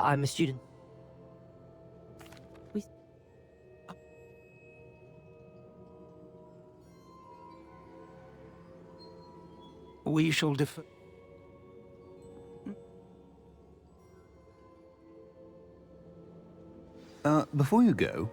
I'm a student. We... We shall defer. Before you go,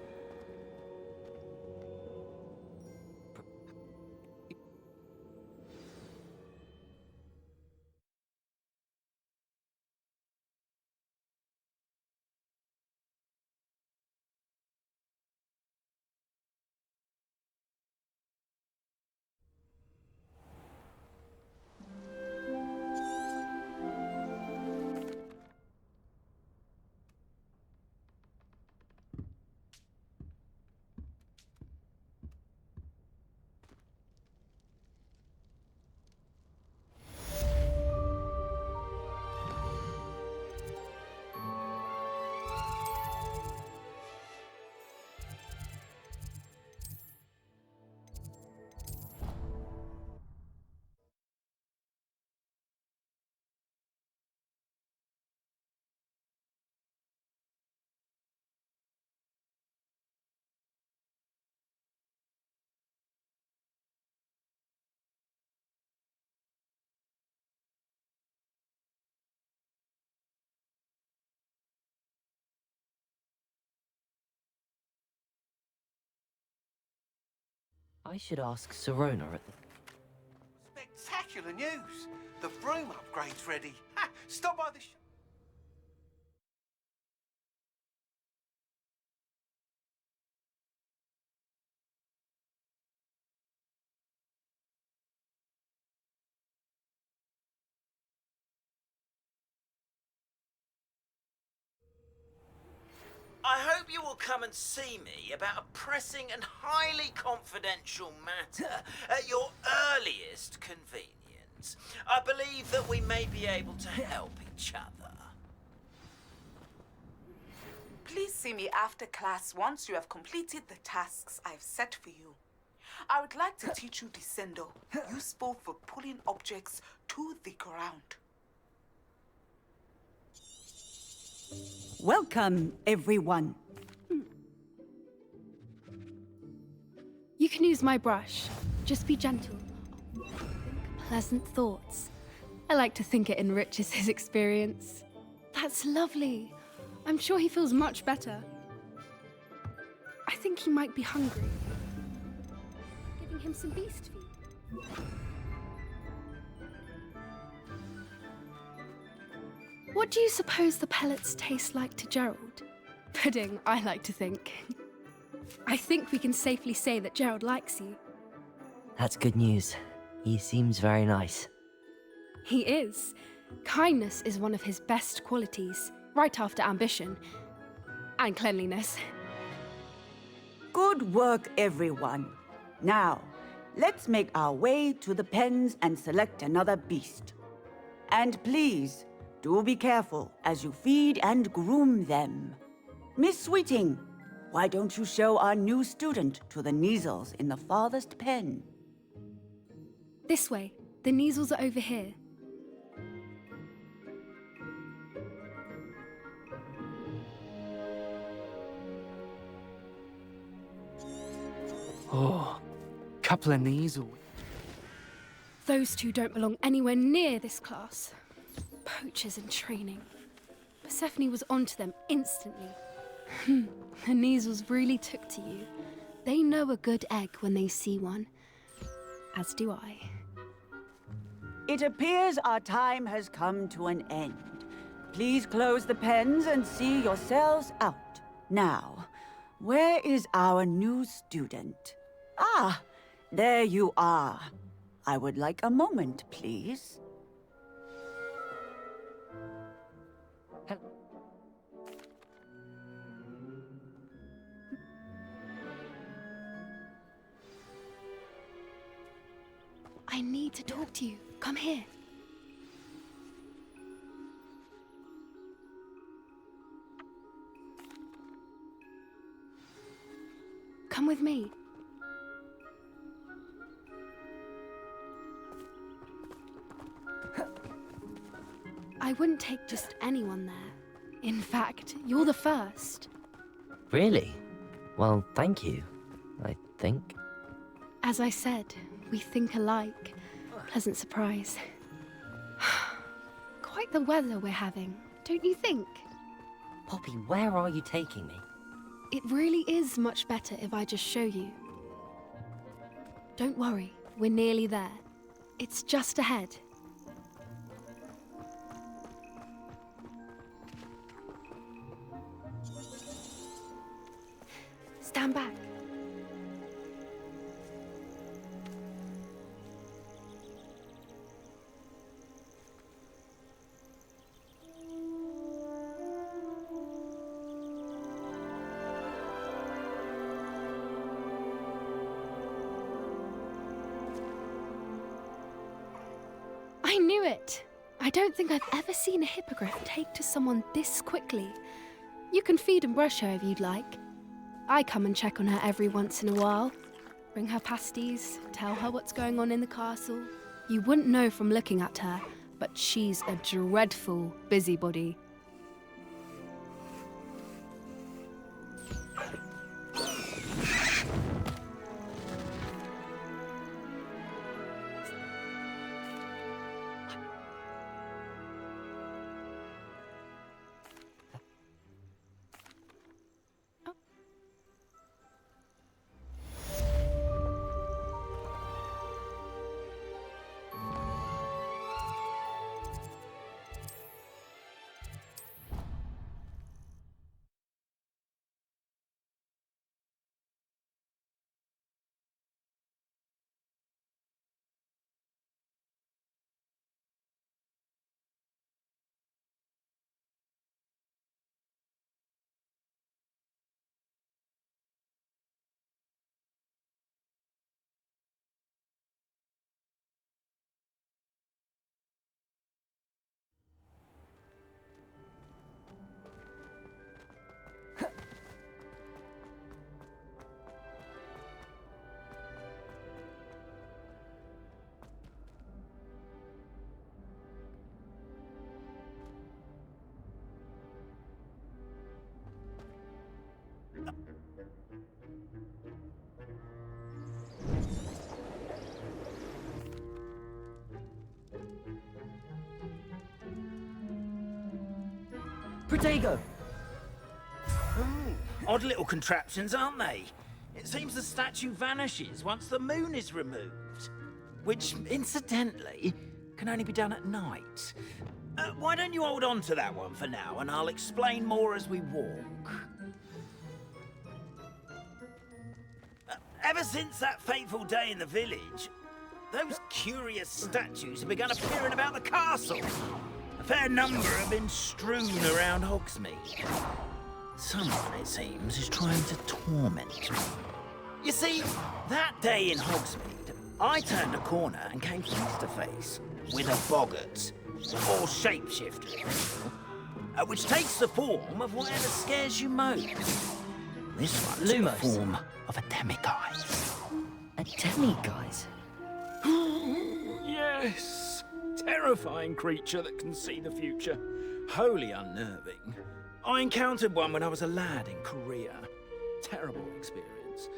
I should ask Sirona at the... Spectacular news! The broom upgrade's ready. Ha! Stop by the I hope you will come and see me about a pressing and highly confidential matter at your earliest convenience. I believe that we may be able to help each other. Please see me after class once you have completed the tasks I've set for you. I would like to teach you Descendo, useful for pulling objects to the ground. Welcome, everyone. You can use my brush. Just be gentle. Think pleasant thoughts. I like to think it enriches his experience. That's lovely. I'm sure he feels much better. I think he might be hungry. Giving him some beast feed. What do you suppose the pellets taste like to Gerald? Pudding, I like to think. I think we can safely say that Gerald likes you. That's good news. He seems very nice. He is. Kindness is one of his best qualities, right after ambition. And cleanliness. Good work, everyone. Now, let's make our way to the pens and select another beast. And please, do be careful as you feed and groom them. Miss Sweeting, why don't you show our new student to the Kneazles in the farthest pen? This way. The Kneazles are over here. Oh, couple of knees. Those two don't belong anywhere near this class. Poachers in training. Persephone was onto them instantly. The Kneazles really took to you. They know a good egg when they see one. As do I. It appears our time has come to an end. Please close the pens and see yourselves out. Now, where is our new student? Ah, there you are. I would like a moment, please. I need to talk to you. Come here. Come with me. I wouldn't take just anyone there. In fact, you're the first. Really? Well, thank you, I think. As I said, we think alike. Pleasant surprise. Quite the weather we're having, don't you think? Poppy, where are you taking me? It really is much better if I just show you. Don't worry, we're nearly there. It's just ahead. Stand back. I knew it! I don't think I've ever seen a hippogriff take to someone this quickly. You can feed and brush her if you'd like. I come and check on her every once in a while. Bring her pasties, tell her what's going on in the castle. You wouldn't know from looking at her, but she's a dreadful busybody. Protego! Odd little contraptions, aren't they? It seems the statue vanishes once the moon is removed. Which, incidentally, can only be done at night. Why don't you hold on to that one for now, and I'll explain more as we walk. Ever since that fateful day in the village, those curious statues have begun appearing about the castle. A fair number have been strewn around Hogsmeade. Someone, it seems, is trying to torment me. You see, that day in Hogsmeade, I turned a corner and came face to face with a boggart, or shapeshifter, which takes the form of whatever scares you most. This one's in the Lumos. form of a demiguise. A demiguise? Yes! Terrifying creature that can see the future. Wholly unnerving. I encountered one when I was a lad in Korea. Terrible experience.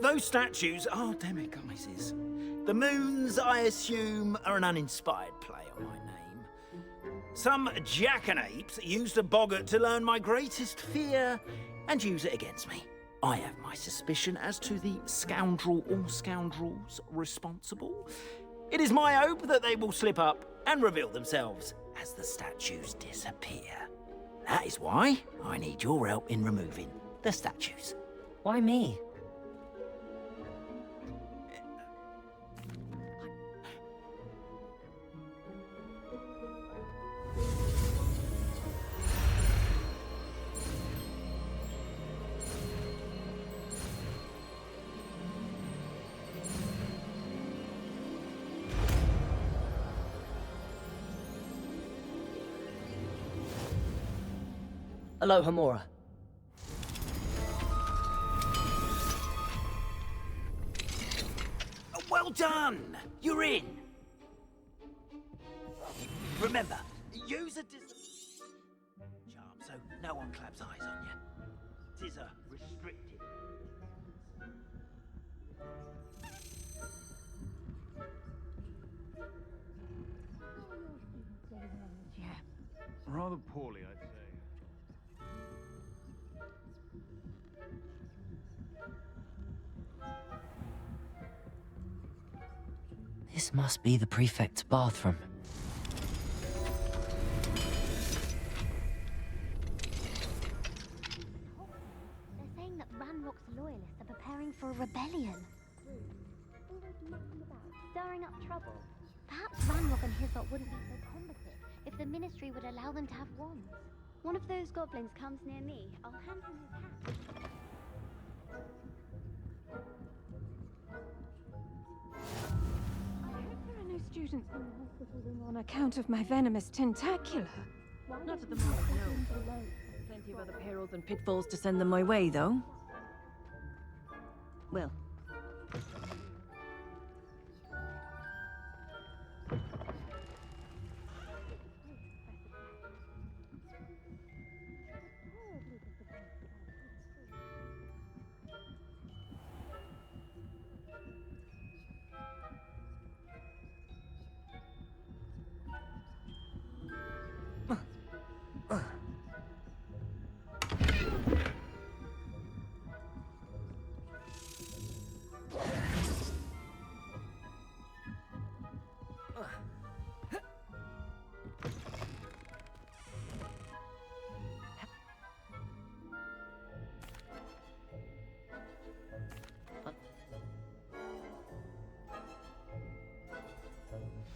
Those statues are demiguises. The moons, I assume, are an uninspired play on my name. Some jackanapes used a boggart to learn my greatest fear and use it against me. I have my suspicion as to the scoundrel or scoundrels responsible. It is my hope that they will slip up and reveal themselves as the statues disappear. That is why I need your help in removing the statues. Why me? Aloha, Mora. Well done! You're in! Remember, use a charm No one claps eyes on you. Tis a restricted. Rather poorly, I'd say. This must be the prefect's bathroom. They're saying that Ranrock's loyalists are preparing for a rebellion. Always mucking about, stirring up trouble. Perhaps Ranrock and his lot wouldn't be so combative if the Ministry would allow them to have wands. One of those goblins comes near me, I'll hand him his hat. I hope there are no students in the hospital room on account of my venomous tentacular. Not at the moment, no. Plenty of other perils and pitfalls to send them my way, though. Well.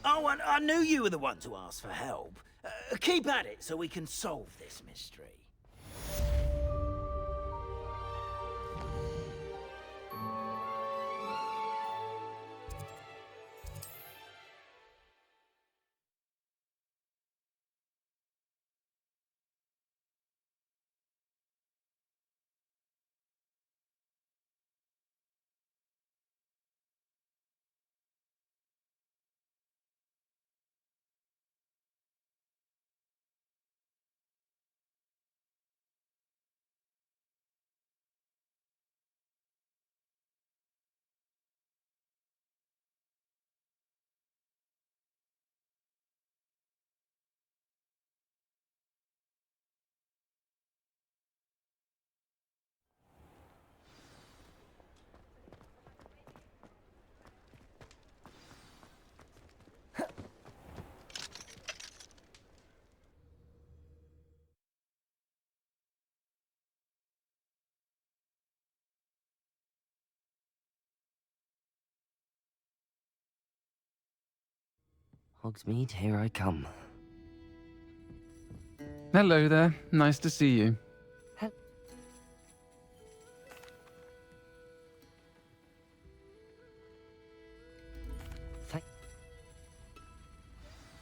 Oh, and I knew you were the one to ask for help. Keep at it so we can solve this mystery. Hogsmeade, here I come. Hello there. Nice to see you. Thank.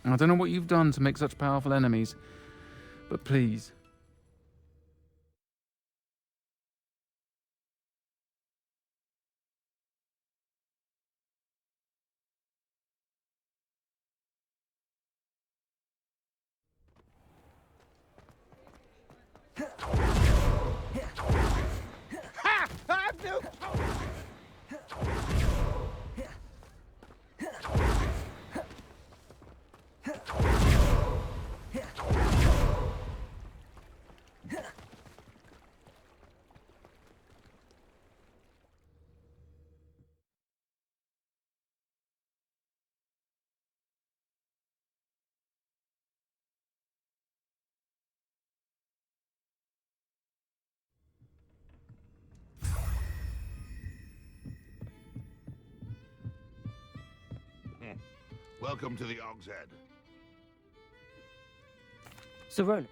I don't know what you've done to make such powerful enemies, but please. Welcome to the Og's Head. Serona.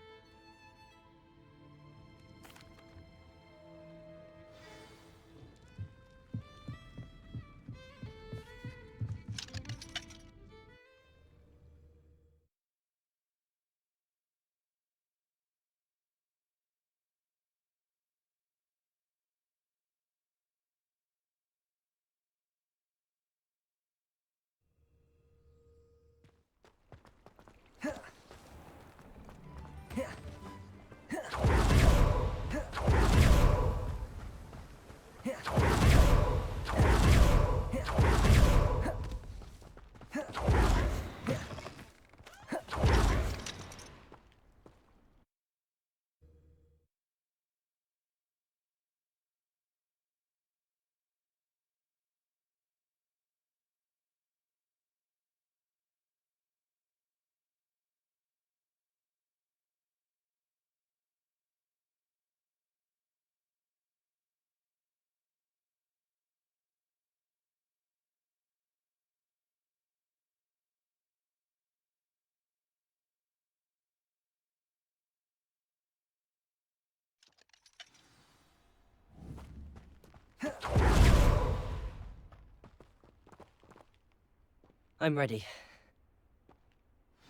I'm ready.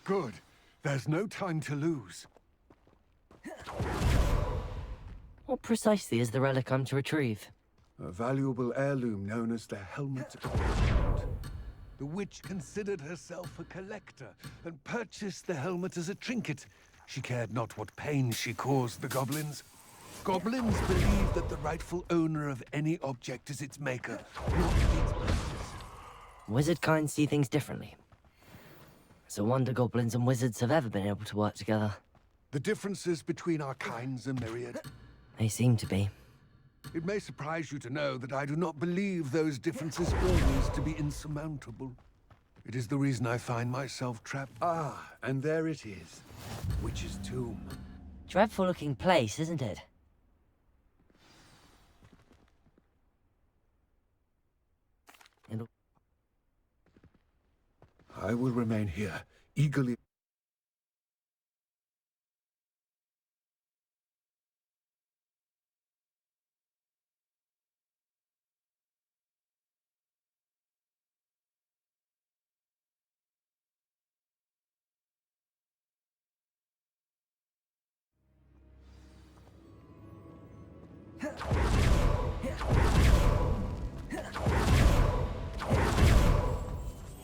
Good. There's no time to lose. What precisely is the relic I'm to retrieve? A valuable heirloom known as the Helmet of Judgment. The witch considered herself a collector and purchased the helmet as a trinket. She cared not what pain she caused the goblins. Goblins believe that the rightful owner of any object is its maker, not its purchaser. Wizard kind see things differently. It's a wonder goblins and wizards have ever been able to work together. The differences between our kinds are myriad. They seem to be. It may surprise you to know that I do not believe those differences always to be insurmountable. It is the reason I find myself trapped. Ah, and there it is. Witch's tomb. Dreadful looking place, isn't it? I will remain here, eagerly.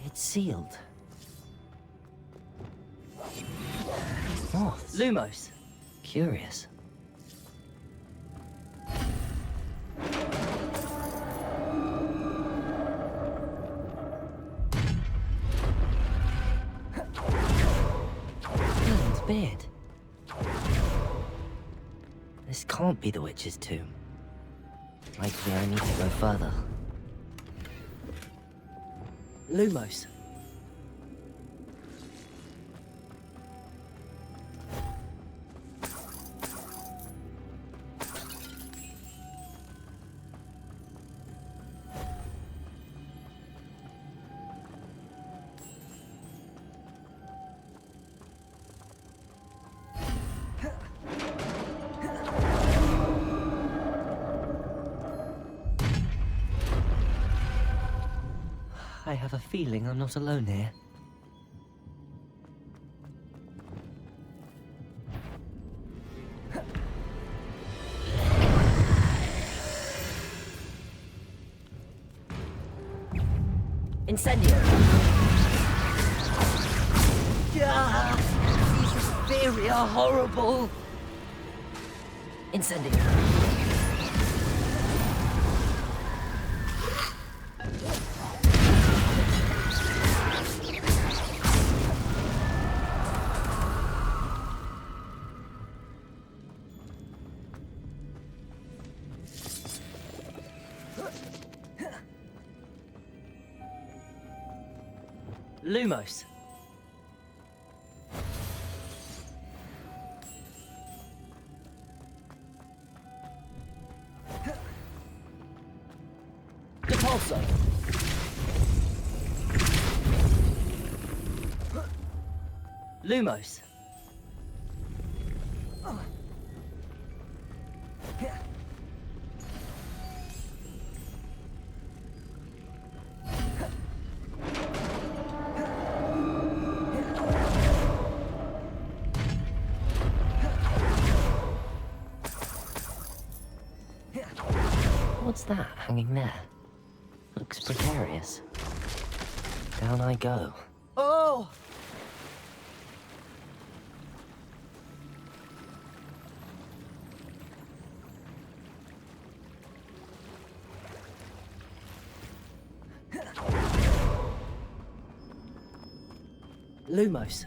It's sealed. Moths. Lumos. Curious. Merlin's beard. This can't be the witch's tomb. Likely I need to go further. Lumos. I have a feeling I'm not alone here. Incendio! Ah, these very are horrible! Incendio! Lumos. Depulso. Lumos. What's that hanging there? Looks precarious. Down I go. Oh! Lumos.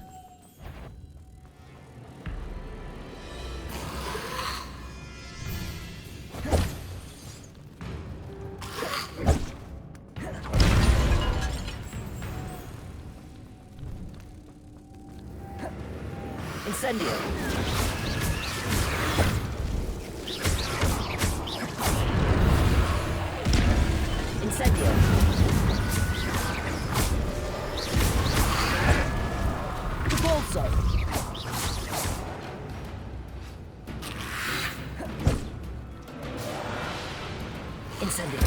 Incendio. Incendio. Depulso. Incendio.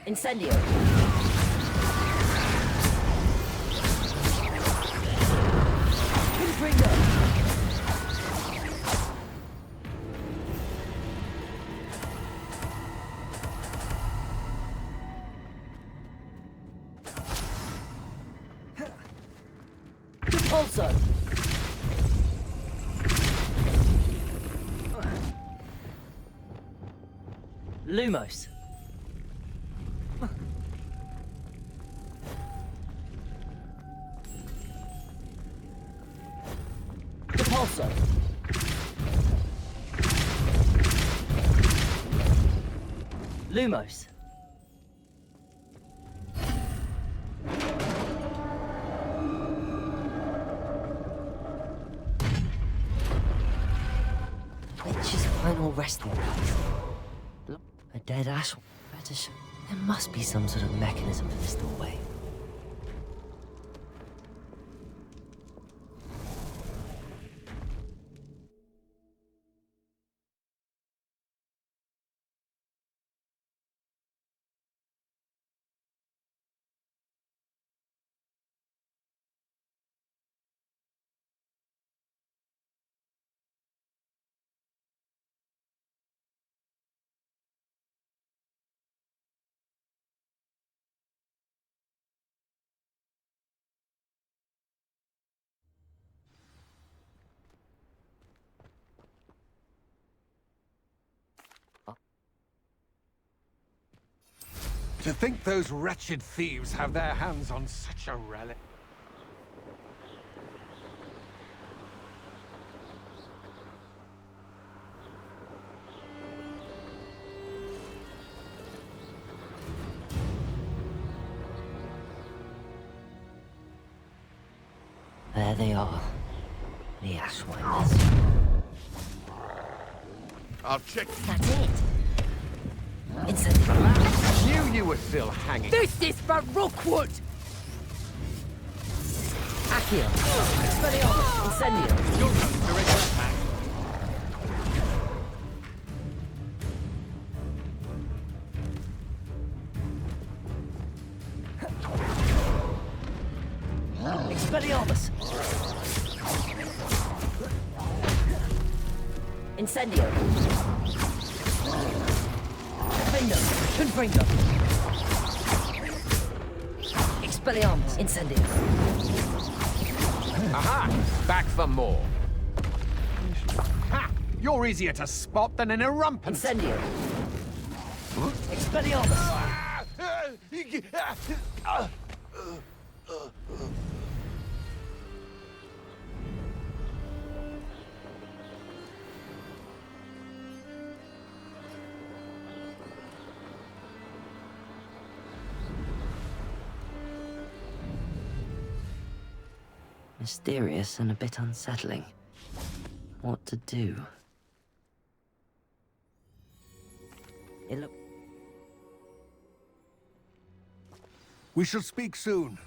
Incendio. Confringo. Repulso. Lumos. Repulso. Lumos. Witch's final resting place. Look, a dead ash fetish. There must be some sort of mechanism for this doorway. To think those wretched thieves have their hands on such a relic. There they are. The Ashwinders. I'll check. That's it. Incendio. Knew you were still hanging. This is for Rookwood! Accio. Expelliarmus. Incendio. You're going to regret that. Expelliarmus. Incendio. Confringo. Expelliarmus. Incendio. Aha! Back for more. Ha! You're easier to spot than an irrumpent. Incendio. Expelliarmus. Mysterious and a bit unsettling. What to do? It look. We shall speak soon.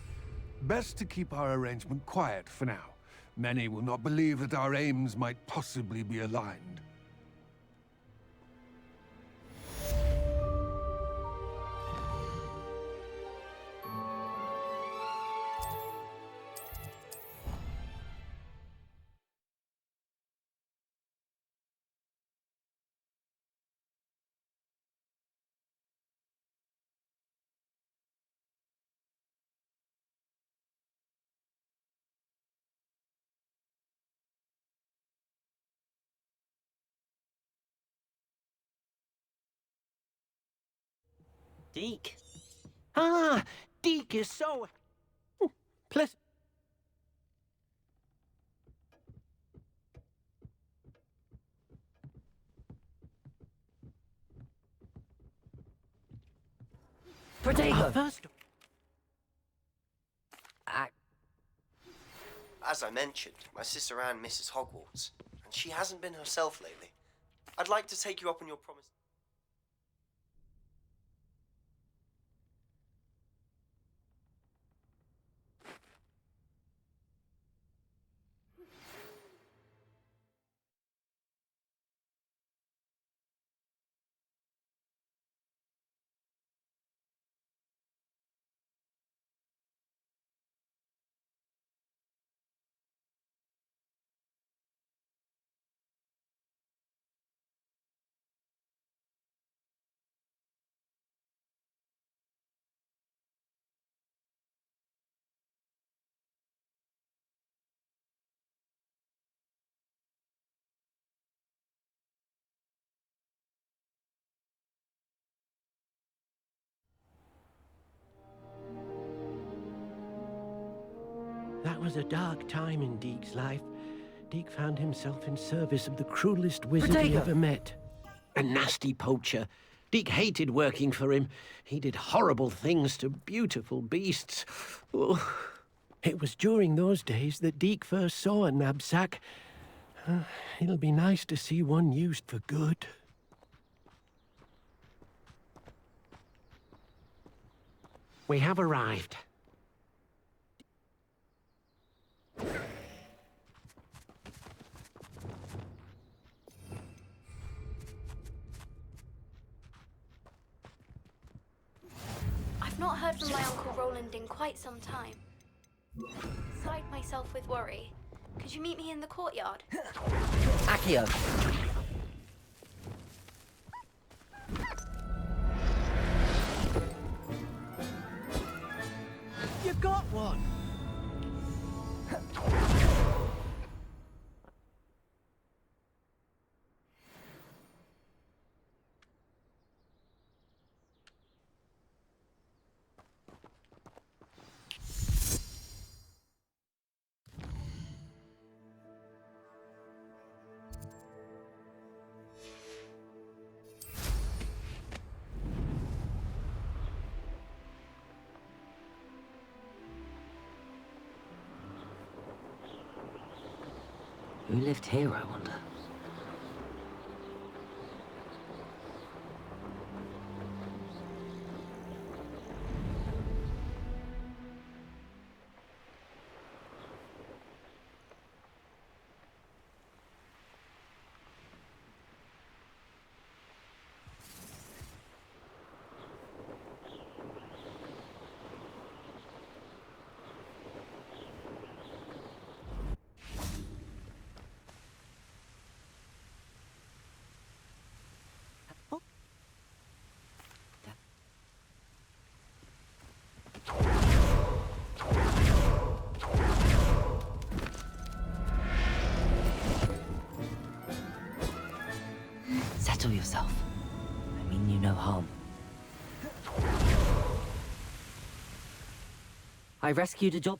Best to keep our arrangement quiet for now. Many will not believe that our aims might possibly be aligned. Deke. Ah, Deke is so... pleasant. Protego. First... As I mentioned, my sister Anne misses Hogwarts, and she hasn't been herself lately. I'd like to take you up on your promise. That was a dark time in Deke's life. Deke found himself in service of the cruelest wizard he ever met. A nasty poacher. Deke hated working for him. He did horrible things to beautiful beasts. Oh. It was during those days that Deke first saw a knapsack. It'll be nice to see one used for good. We have arrived. I've not heard from my Uncle Roland in quite some time. Beside myself with worry. Could you meet me in the courtyard? Accio. You got one! Who lived here, I wonder? Settle yourself. I mean you no harm. I rescued a job.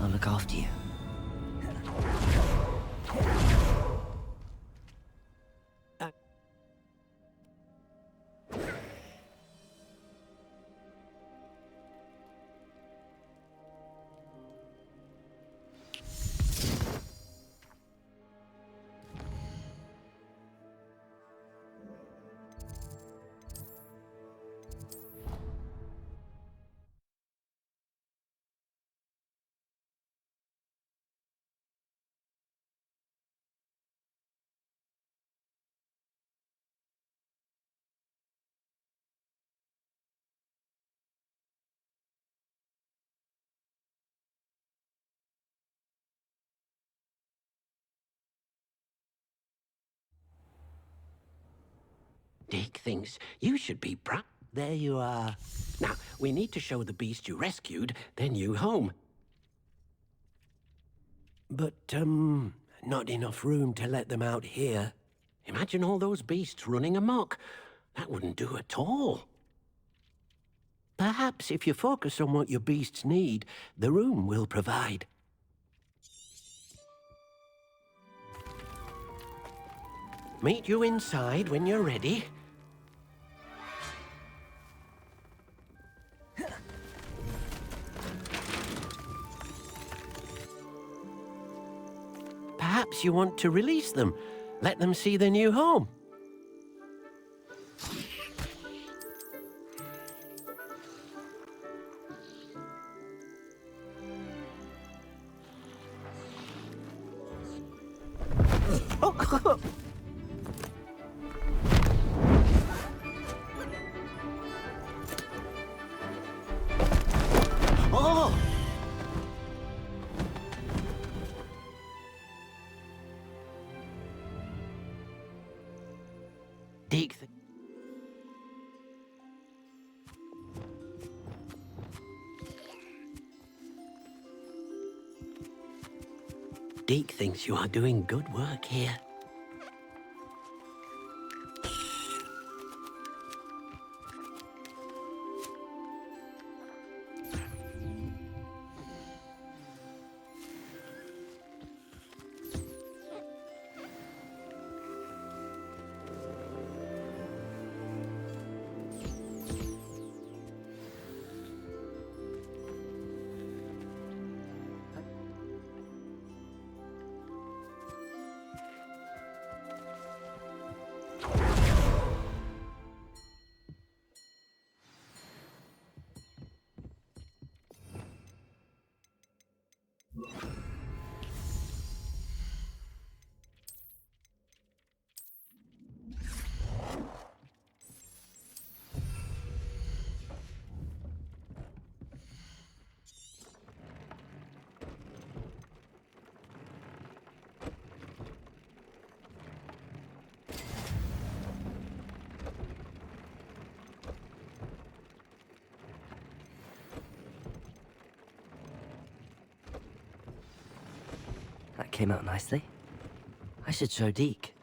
I'll look after you. Deke thinks you should be proud. There you are. Now, we need to show the beast you rescued, then you home. But, not enough room to let them out here. Imagine all those beasts running amok. That wouldn't do at all. Perhaps if you focus on what your beasts need, the room will provide. Meet you inside when you're ready. Perhaps you want to release them. Let them see their new home. Oh! Deke, Deke thinks you are doing good work here. That came out nicely. I should show Deke.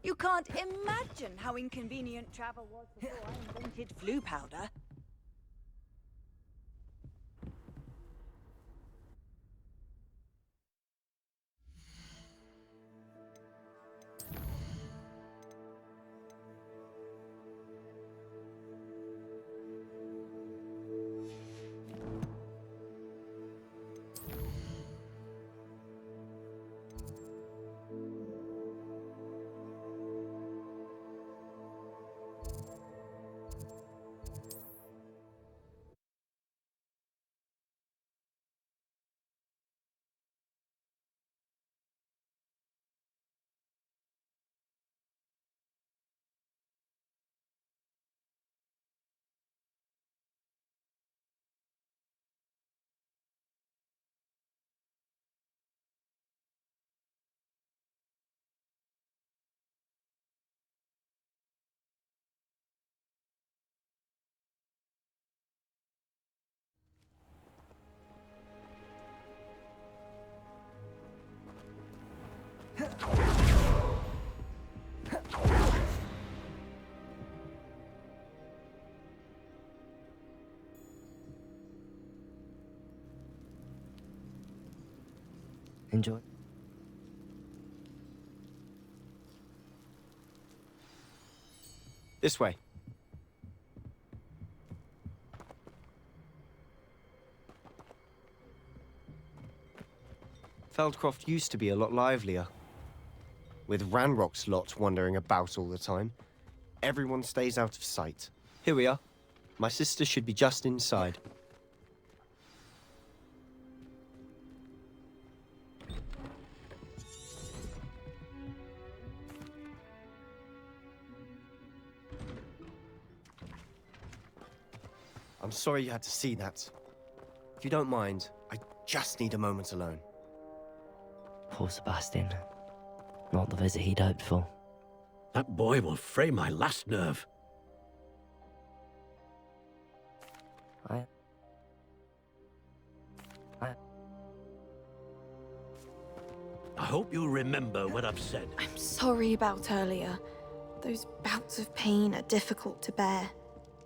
You can't imagine how inconvenient travel was before I invented flu powder. Enjoy. This way. Feldcroft used to be a lot livelier. With Ranrock's lot wandering about all the time, everyone stays out of sight. Here we are. My sister should be just inside. I'm sorry you had to see that. If you don't mind, I just need a moment alone. Poor Sebastian. Not the visit he'd hoped for. That boy will fray my last nerve. I hope you'll remember what I've said. I'm sorry about earlier. Those bouts of pain are difficult to bear.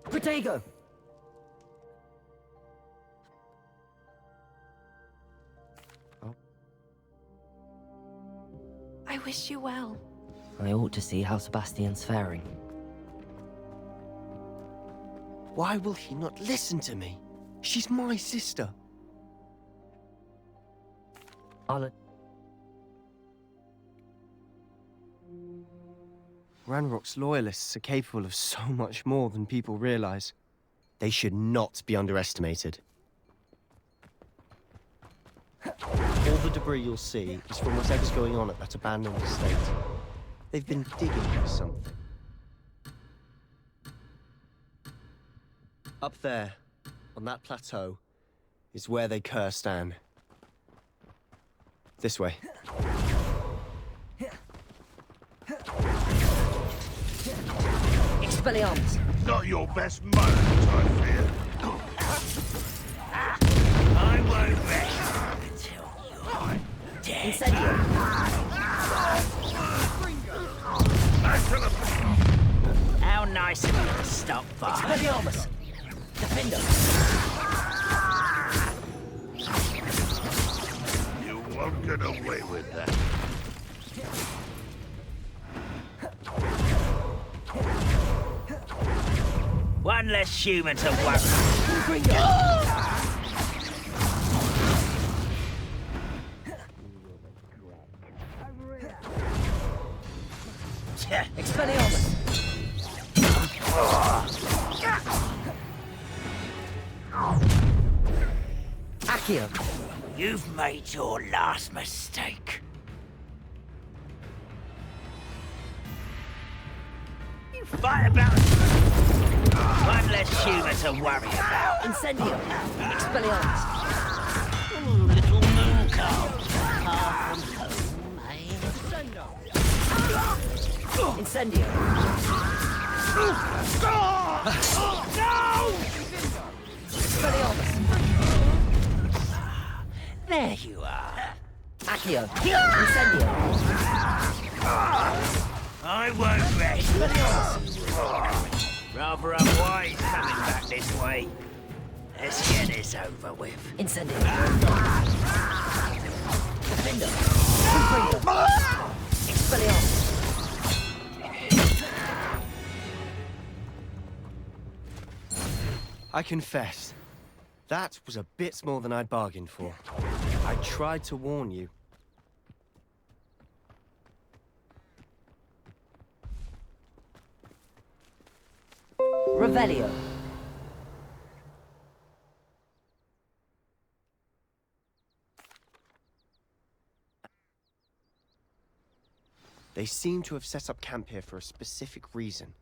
Protego! I wish you well. I ought to see how Sebastian's faring. Why will he not listen to me? She's my sister. Ranrock's loyalists are capable of so much more than people realize. They should not be underestimated. All the debris you'll see is from whatever's going on at that abandoned estate. They've been digging for something. Up there, on that plateau, is where they cursed Anne. This way. Expelliarmus! Not your best moment, I fear. I won't rest until you're dead. Incendio! How nice of you to stop by. Expelliarmus! Defender! You won't get away with that. One less human to worry. Expelliarmus! Accio! You've made your last mistake. You fight about one less human to worry about. Incendio! Expelliarmus! Little moon calf. Far from home, eh? Incendio! Expelliarmus! There you are. Accio! Incendio! I won't rest. Rather unwise coming back this way. Let's get this over with. Incendio! Defender! Expelliarmus! I confess, that was a bit more than I'd bargained for. I tried to warn you. Revelio! They seem to have set up camp here for a specific reason.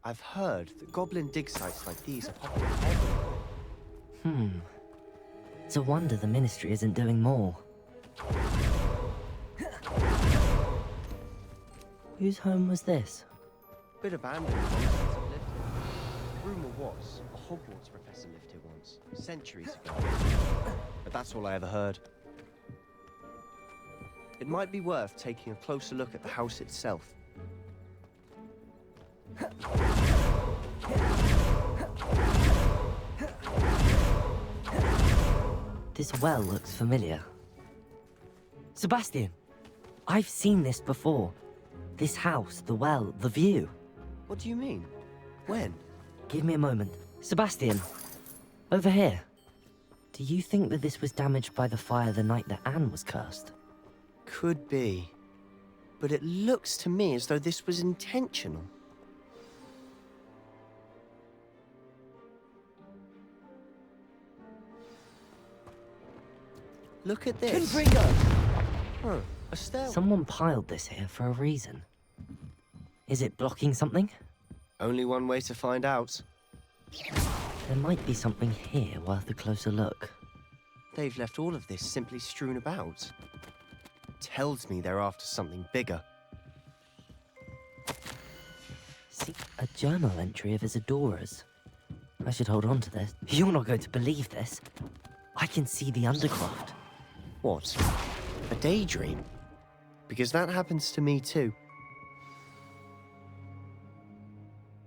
I've heard that goblin dig sites like these are popular everywhere. It's a wonder the Ministry isn't doing more. Whose home was this? Bit abandoned. Lived here. Rumor was a Hogwarts professor lived here once, centuries ago. But that's all I ever heard. It might be worth taking a closer look at the house itself. This well looks familiar. Sebastian! I've seen this before. This house, the well, the view. What do you mean? When? Give me a moment. Sebastian! Over here. Do you think that this was damaged by the fire the night that Anne was cursed? Could be. But it looks to me as though this was intentional. Look at this. Huh, a stairwell. Someone piled this here for a reason. Is it blocking something? Only one way to find out. There might be something here worth a closer look. They've left all of this simply strewn about. Tells me they're after something bigger. See, a journal entry of Isadora's. I should hold on to this. You're not going to believe this. I can see the undercroft. What? A daydream? Because that happens to me too.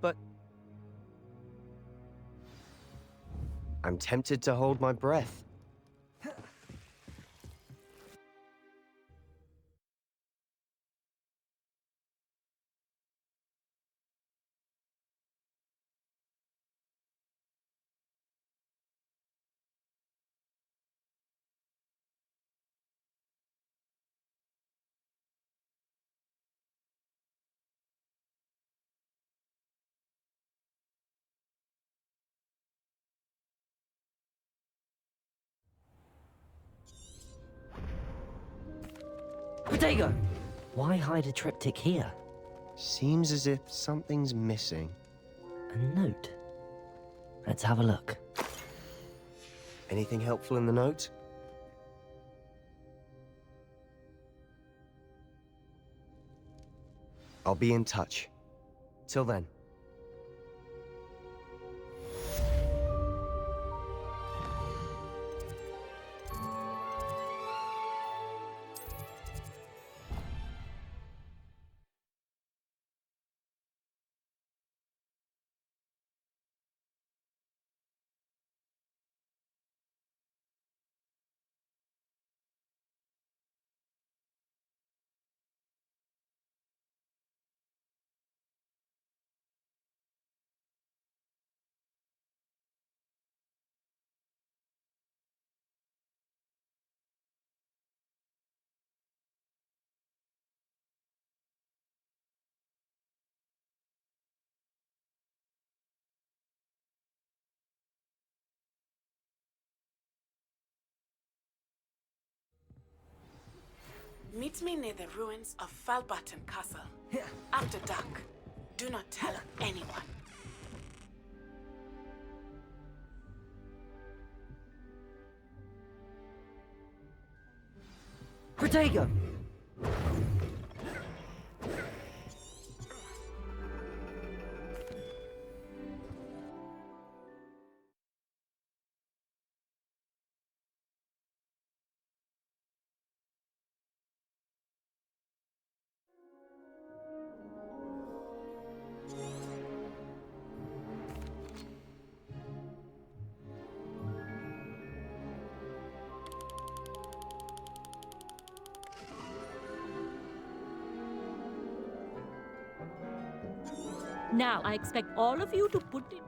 But I'm tempted to hold my breath. Protego! Why hide a triptych here? Seems as if something's missing. A note. Let's have a look. Anything helpful in the note? I'll be in touch. Till then. Meet me near the ruins of Falbaton Castle. After dark. Do not tell anyone. Protego! Now, I expect all of you to put it...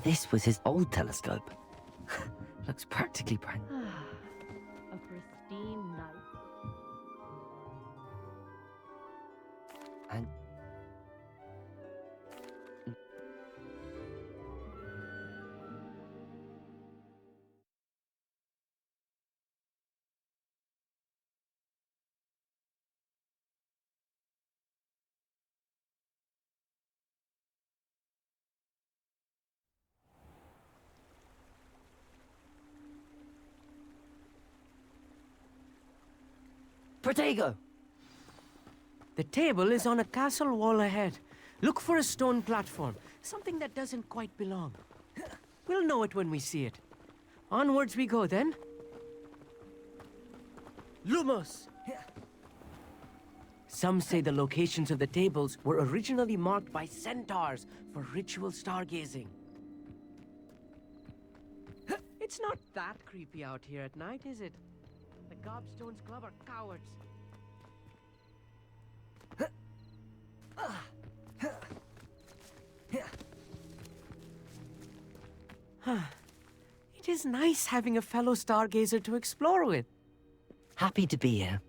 This was his old telescope. Looks practically brand new. A pristine night. And Protego! The table is on a castle wall ahead. Look for a stone platform, something that doesn't quite belong. We'll know it when we see it. Onwards we go, then. Lumos! Some say the locations of the tables were originally marked by centaurs for ritual stargazing. It's not that creepy out here at night, is it? The Gobstones Club are cowards. It is nice having a fellow stargazer to explore with. Happy to be here.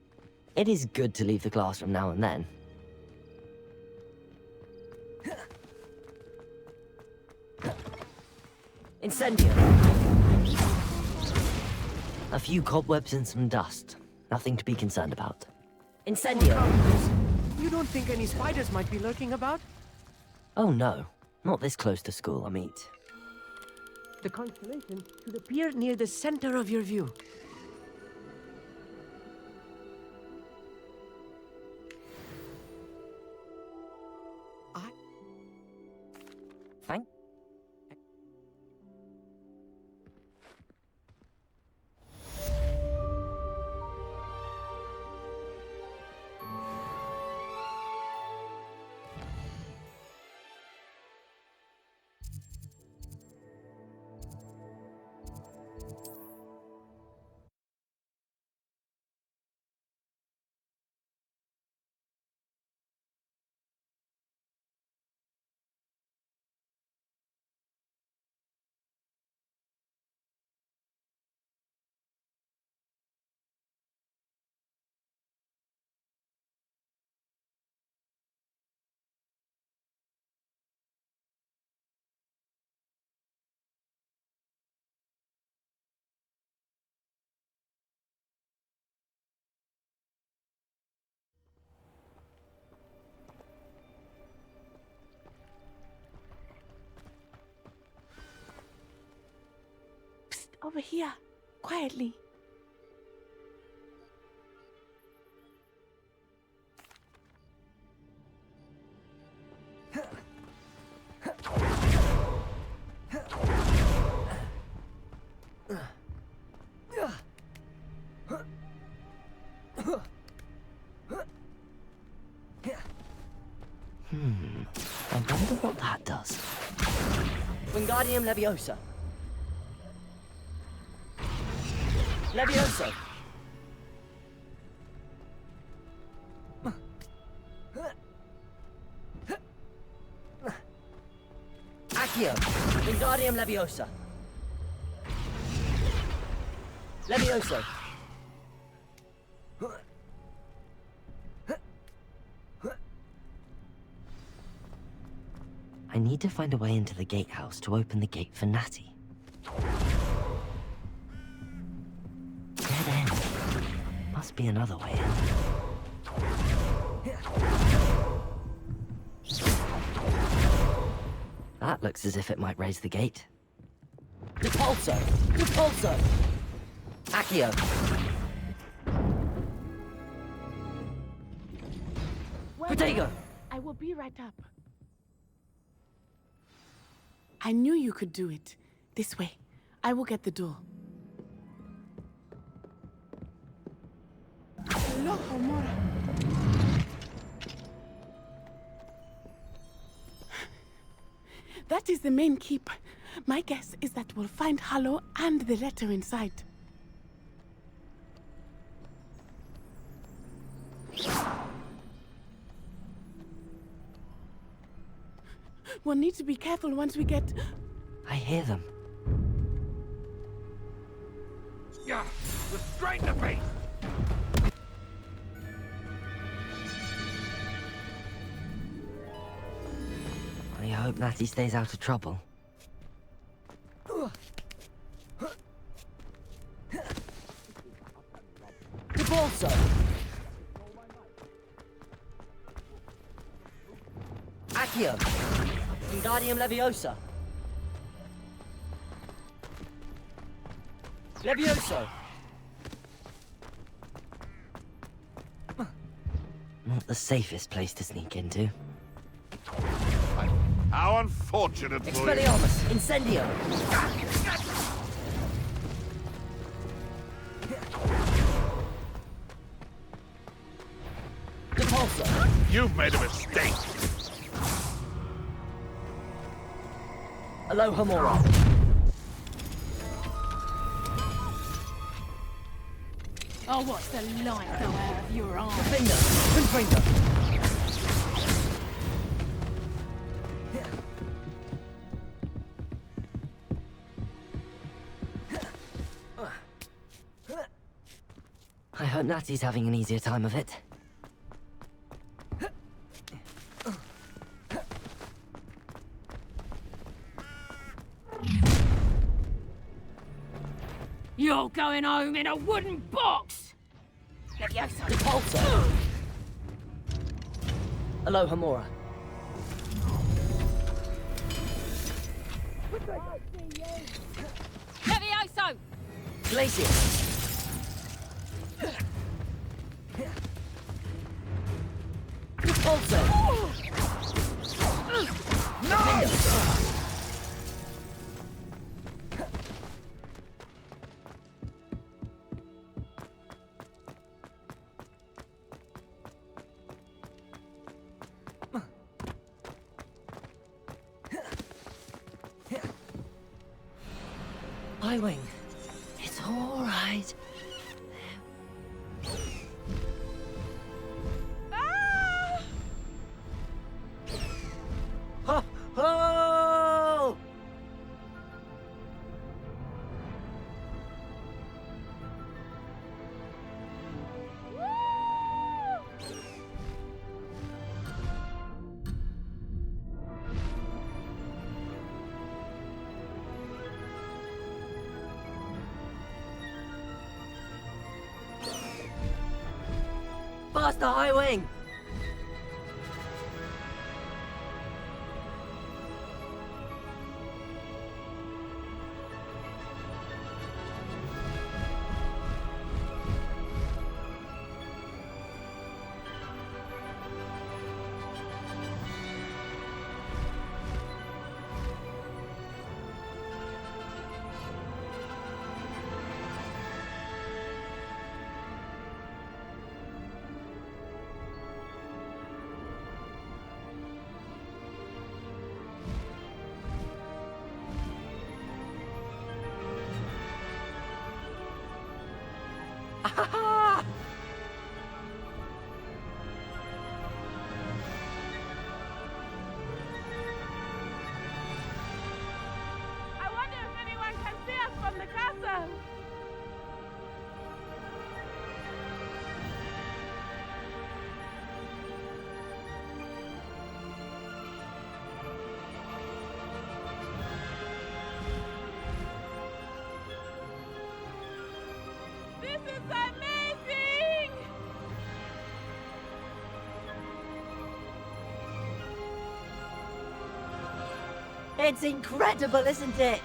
It is good to leave the classroom now and then. Incendio! A few cobwebs and some dust. Nothing to be concerned about. Incendio! You don't think any spiders might be lurking about? Oh no, not this close to school, I mean. The constellation should appear near the center of your view. Thank. Over here, quietly. I wonder what that does. Wingardium Leviosa. Levioso! Accio! Wingardium Leviosa! Levioso! I need to find a way into the gatehouse to open the gate for Natty. Dead end. Must be another way in. That looks as if it might raise the gate. Repulso! Repulso! Accio! Protego! I will be right up. I knew you could do it. This way. I will get the door. Hello, Homora. That is the main keep. My guess is that we'll find Hallow and the letter inside. We'll need to be careful once we get... I hear them. Yeah, restrain the beast! I hope Natty stays out of trouble. Repulso! Accio! Wingardium Leviosa! Levioso! Not the safest place to sneak into. How unfortunate for you. Expelliarmus! Incendio! Repulso! You've made a mistake. Aloha Mora! I'll watch the light go out of your arm. Finger! Finger! I hope Natty's having an easier time of it. You're going home in a wooden box! Levioso! Repulsor! Aloha, Mora. Levioso! Glacius! Repulsor! No! Wing. It's all right. Ah! Oh! Faster, High Wing! I wonder if anyone can see us from the castle! This is amazing! It's incredible, isn't it?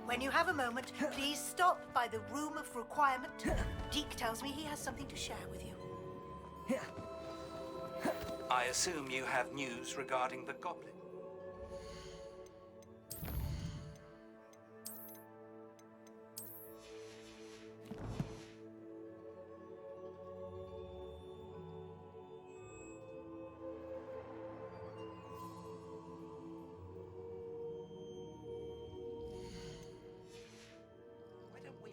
When you have a moment, please stop by the Room of Requirement. Deke tells me he has something to share with you. I assume you have news regarding the goblin.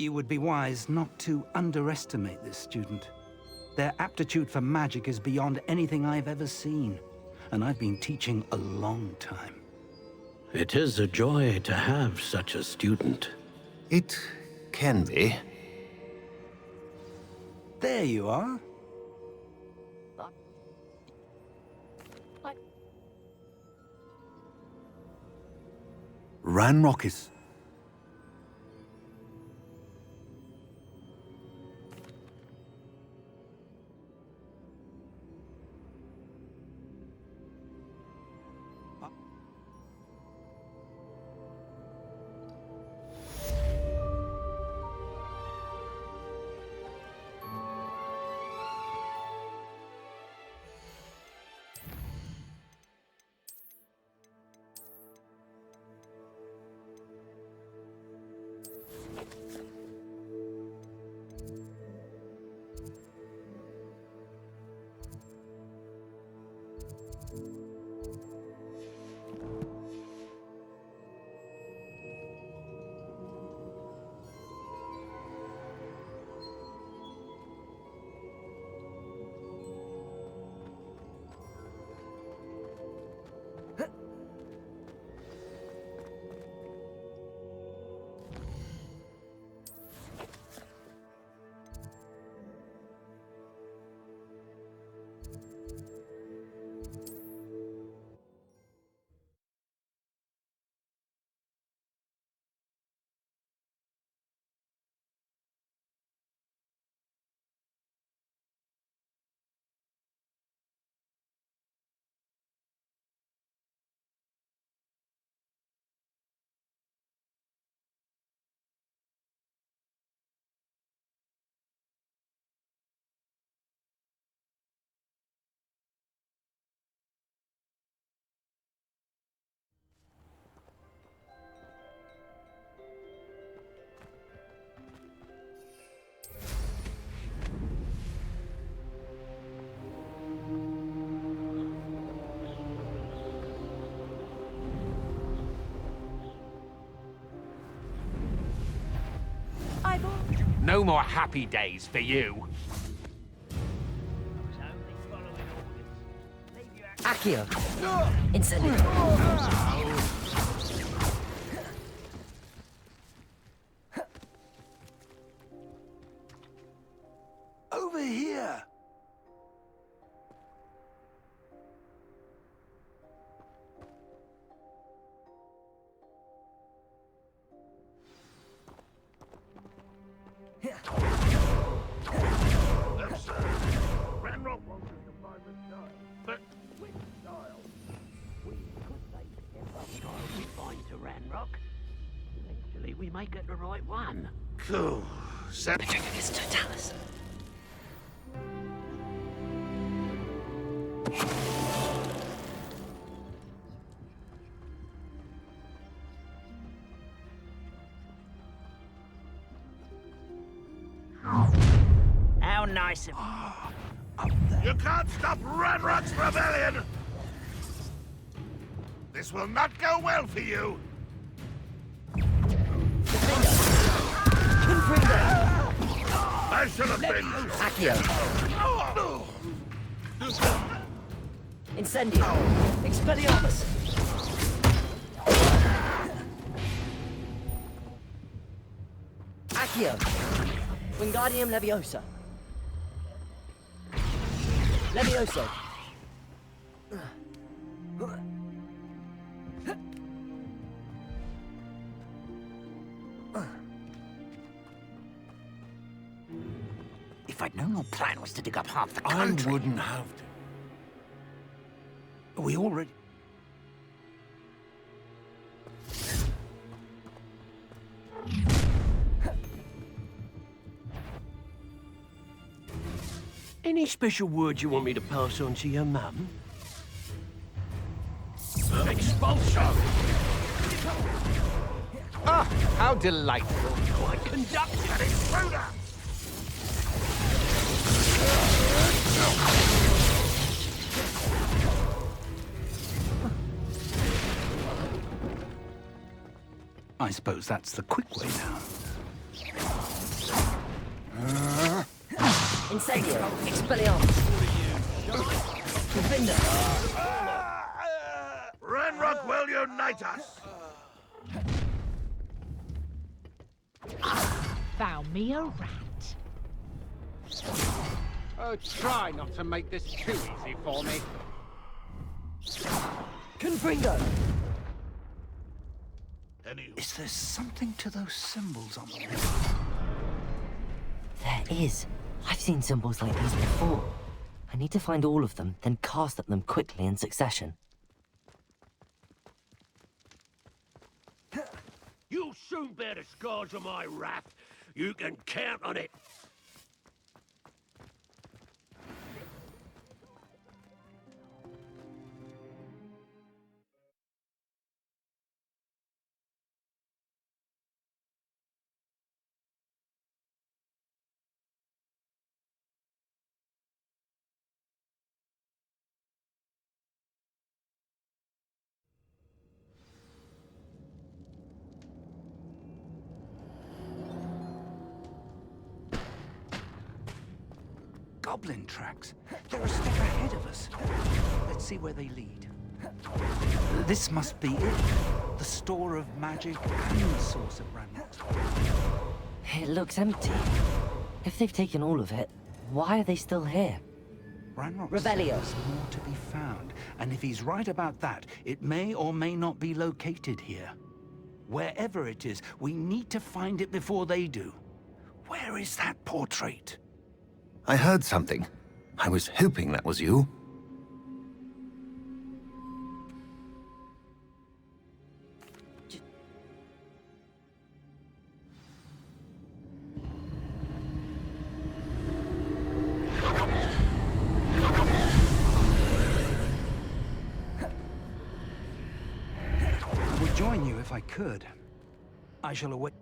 You would be wise not to underestimate this student. Their aptitude for magic is beyond anything I've ever seen, and I've been teaching a long time. It is a joy to have such a student. It can be. There you are. Ranrock is... No more happy days for you. Accio! Incendio! Over here! Ranrock wants us to find the style. But which style? We could say whichever style we find to Ranrock. Eventually we may get the right one. Cool. Petrificus totalis. How nice of you. You can't stop Ranrock's rebellion! This will not go well for you! I should have been... Accio! Incendio! Expelliarmus! Accio! Wingardium Leviosa! Levioso! If I'd known your plan was to dig up half the I country... wouldn't have to. We already... Any special words you want me to pass on to your mum? Expulsion! Ah, how delightful. Quite conducted. An intruder! I suppose that's the quick way now. Incendio. Expelliarmus. Defender. Ranrock will unite us! Found me a rat. Oh, try not to make this too easy for me. Confringo. Is there something to those symbols on the wall? There is. I've seen symbols like these before. I need to find all of them, then cast at them quickly in succession. You'll soon bear the scars of my wrath. You can count on it. Goblin tracks. They're a step ahead of us. Let's see where they lead. This must be it. The store of magic and the source of Ranrock's. It looks empty. If they've taken all of it, why are they still here? Ranrock Revelio. says there's more to be found, and if he's right about that, it may or may not be located here. Wherever it is, we need to find it before they do. Where is that portrait? I heard something. I was hoping that was you. I would join you if I could. I shall await.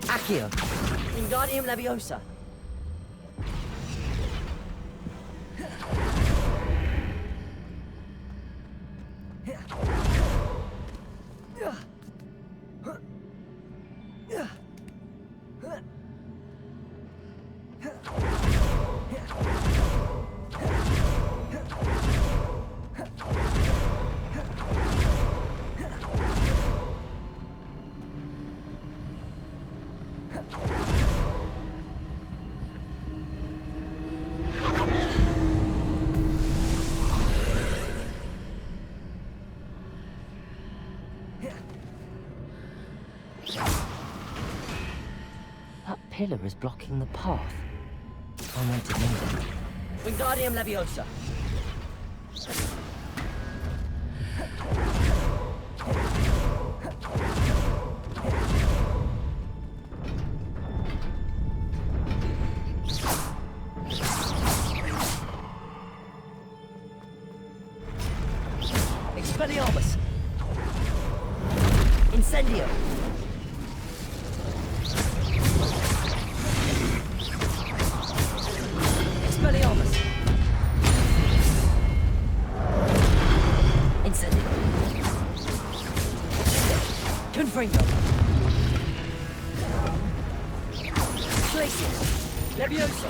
Accio. Wingardium Leviosa. That pillar is blocking the path. I need to move it. Wingardium Leviosa. Expelliarmus. Incendio. Expelliarmus. Incendio. Confringo. Glacius. Levioso.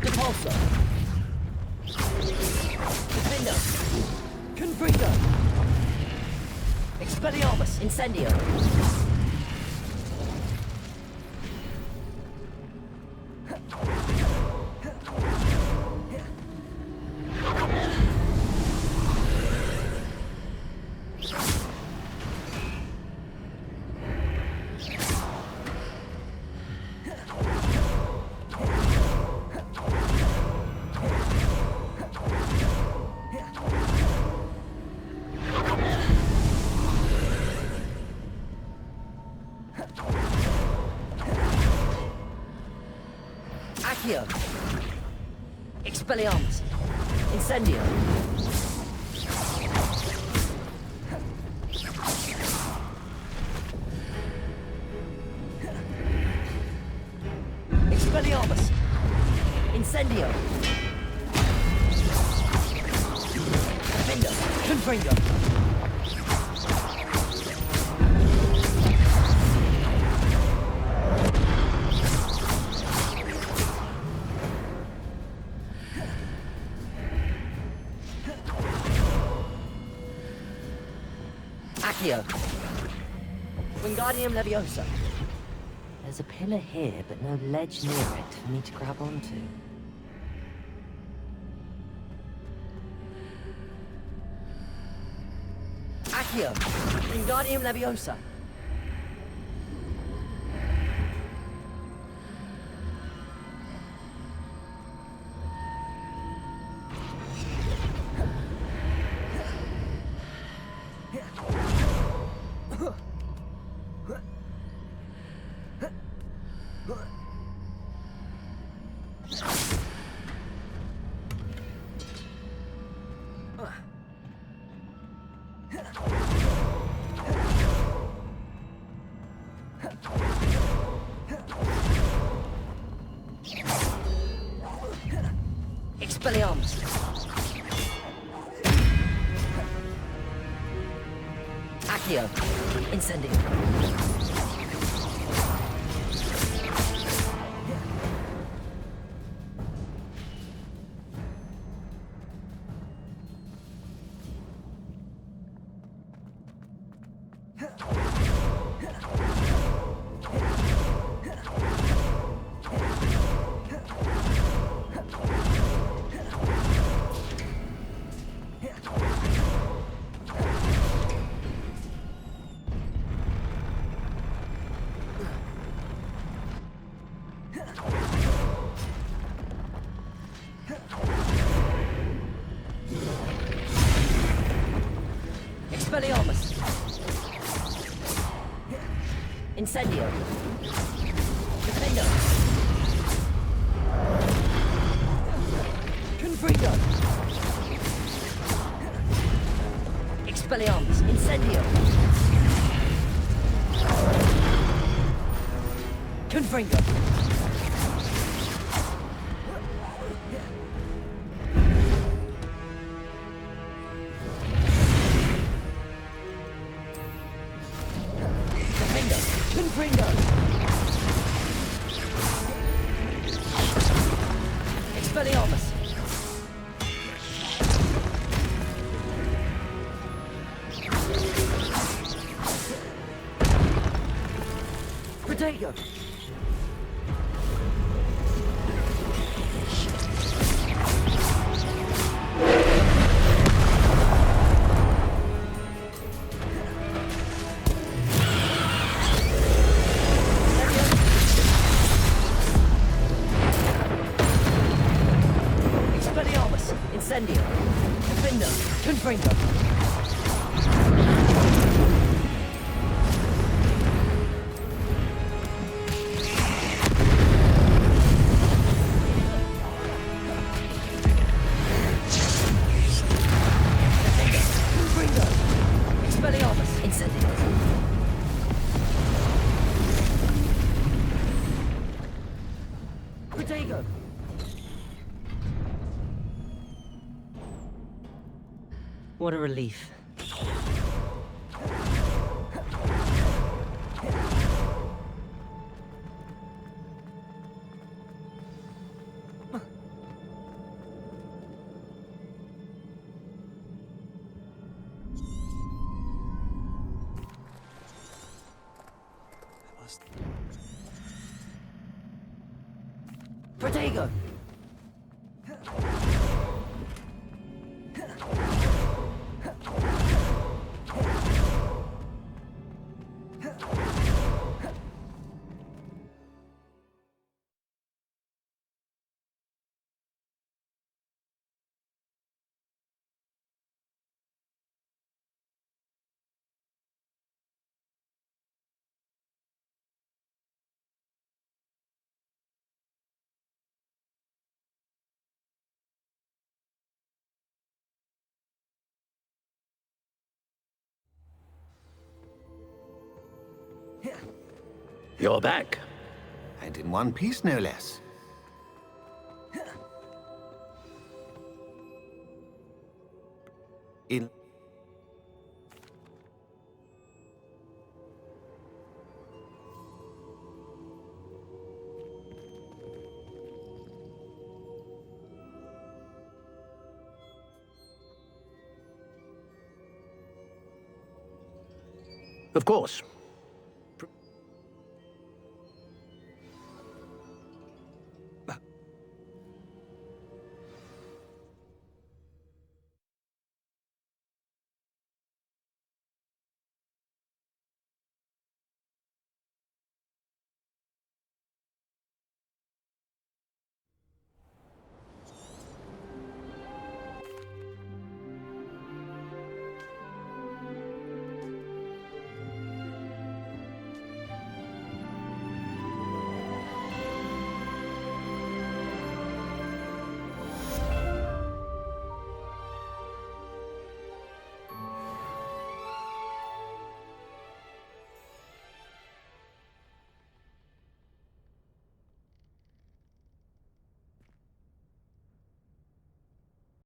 Depulso. Defendo. Confringo. Expelliarmus. Incendio. Accio. Expelliarmus. Incendio. Expelliarmus. Incendio. Defender. Confringo. Accio. Wingardium Leviosa. There's a pillar here, but no ledge near it for me to grab onto. Accio. Wingardium Leviosa. Expelliarmus. Accio. Incendio. Expelliarmus. Incendio. Defender. Confringo. Expelliarmus. Incendio. Confringo. Confringo. Expelliarmus. Protego. Expelliarmus. Incendio. Defender. Confringo. Confringo. Expelliarmus. Incendio. Protego. What a relief. Protego. You're back. And in one piece, no less. In... Of course.